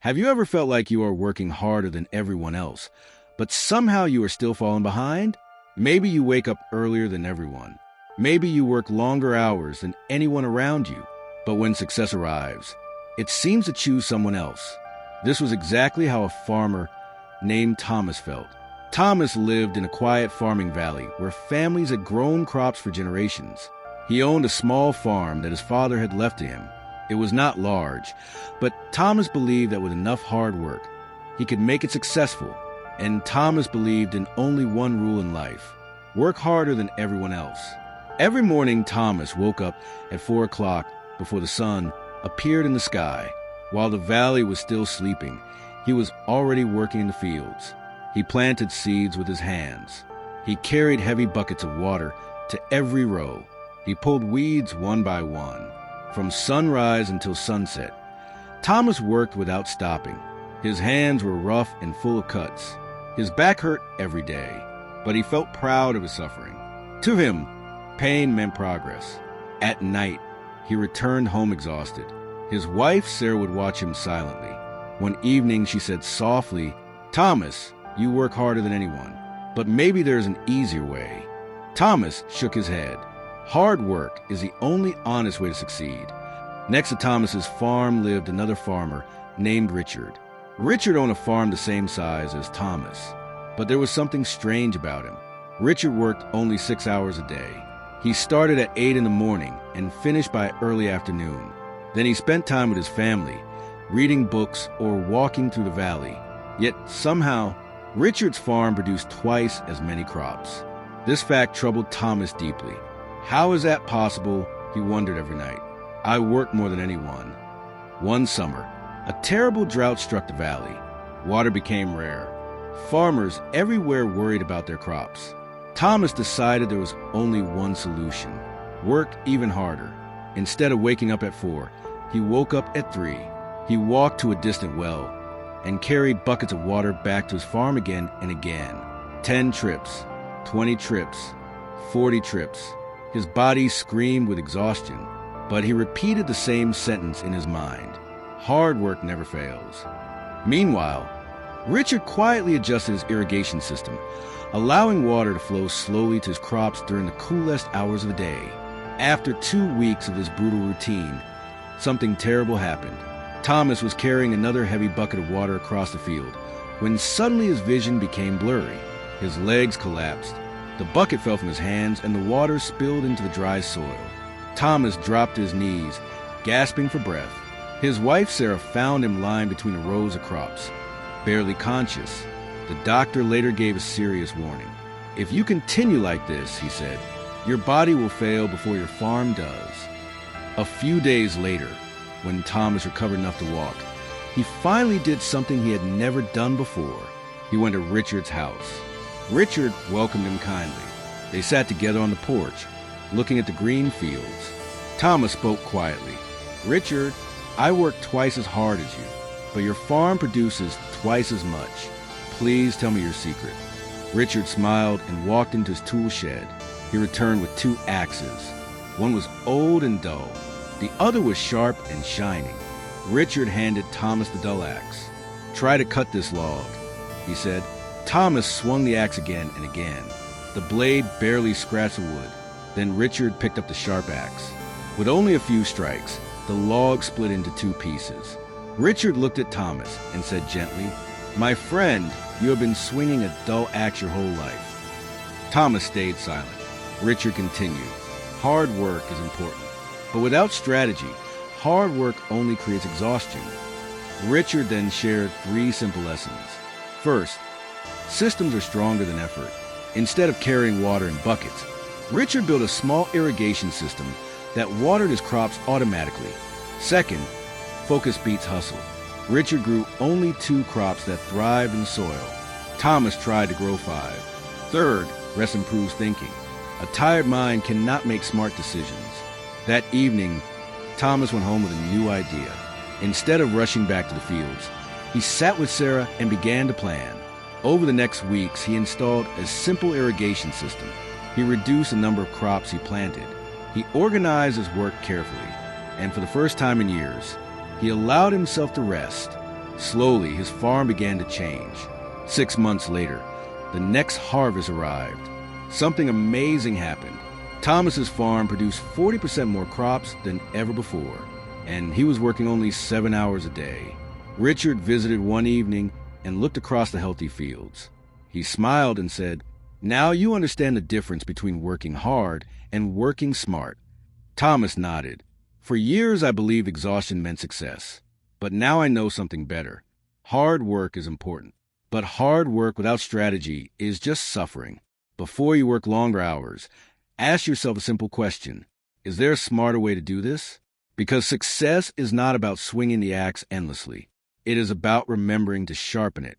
Have you ever felt like you are working harder than everyone else, but somehow you are still falling behind? Maybe you wake up earlier than everyone. Maybe you work longer hours than anyone around you. But when success arrives, it seems to choose someone else. This was exactly how a farmer named Thomas felt. Thomas lived in a quiet farming valley where families had grown crops for generations. He owned a small farm that his father had left to him. It was not large, but Thomas believed that with enough hard work, he could make it successful. And Thomas believed in only one rule in life: work harder than everyone else. Every morning, Thomas woke up at 4 o'clock before the sun appeared in the sky. While the valley was still sleeping, he was already working in the fields. He planted seeds with his hands. He carried heavy buckets of water to every row. He pulled weeds one by one. From sunrise until sunset, Thomas worked without stopping. His hands were rough and full of cuts. His back hurt every day, but he felt proud of his suffering. To him, pain meant progress. At night, he returned home exhausted. His wife, Sarah, would watch him silently. One evening, she said softly, "Thomas, you work harder than anyone, but maybe there's an easier way." Thomas shook his head. Hard work is the only honest way to succeed. Next to Thomas's farm lived another farmer named Richard. Richard owned a farm the same size as Thomas, but there was something strange about him. Richard worked only 6 hours a day. He started at 8 in the morning and finished by early afternoon. Then he spent time with his family, reading books or walking through the valley. Yet somehow, Richard's farm produced twice as many crops. This fact troubled Thomas deeply. How is that possible? He wondered every night. I work more than anyone. One summer, a terrible drought struck the valley. Water became rare. Farmers everywhere worried about their crops. Thomas decided there was only one solution: work even harder. Instead of waking up at 4, he woke up at 3. He walked to a distant well and carried buckets of water back to his farm again and again. 10 trips, 20 trips, 40 trips. His body screamed with exhaustion, but he repeated the same sentence in his mind: hard work never fails. Meanwhile, Richard quietly adjusted his irrigation system, allowing water to flow slowly to his crops during the coolest hours of the day. After 2 weeks of this brutal routine, something terrible happened. Thomas was carrying another heavy bucket of water across the field when suddenly his vision became blurry. His legs collapsed. The bucket fell from his hands and the water spilled into the dry soil. Thomas dropped to his knees, gasping for breath. His wife, Sarah, found him lying between the rows of crops, barely conscious. The doctor later gave a serious warning. "If you continue like this," he said, "your body will fail before your farm does." A few days later, when Thomas recovered enough to walk, he finally did something he had never done before. He went to Richard's house. Richard welcomed him kindly. They sat together on the porch, looking at the green fields. Thomas spoke quietly. "Richard, I work twice as hard as you, but your farm produces twice as much. Please tell me your secret." Richard smiled and walked into his tool shed. He returned with 2 axes. One was old and dull. The other was sharp and shining. Richard handed Thomas the dull axe. "Try to cut this log," he said. Thomas swung the axe again and again. The blade barely scratched the wood. Then Richard picked up the sharp axe. With only a few strikes, the log split into 2 pieces. Richard looked at Thomas and said gently, "My friend, you have been swinging a dull axe your whole life." Thomas stayed silent. Richard continued, "Hard work is important, but without strategy, hard work only creates exhaustion." Richard then shared 3 simple lessons. First, systems are stronger than effort. Instead of carrying water in buckets, Richard built a small irrigation system that watered his crops automatically. Second, focus beats hustle. Richard grew only 2 crops that thrived in the soil. Thomas tried to grow 5. Third, rest improves thinking. A tired mind cannot make smart decisions. That evening, Thomas went home with a new idea. Instead of rushing back to the fields, he sat with Sarah and began to plan. Over the next weeks, he installed a simple irrigation system. He reduced the number of crops he planted. He organized his work carefully, and for the first time in years, he allowed himself to rest. Slowly, his farm began to change. 6 months later, the next harvest arrived. Something amazing happened. Thomas's farm produced 40% more crops than ever before, and he was working only 7 hours a day. Richard visited one evening and looked across the healthy fields. He smiled and said, "Now you understand the difference between working hard and working smart." Thomas nodded. "For years I believed exhaustion meant success, but now I know something better. Hard work is important, but hard work without strategy is just suffering. Before you work longer hours, ask yourself a simple question. Is there a smarter way to do this? Because success is not about swinging the axe endlessly. It is about remembering to sharpen it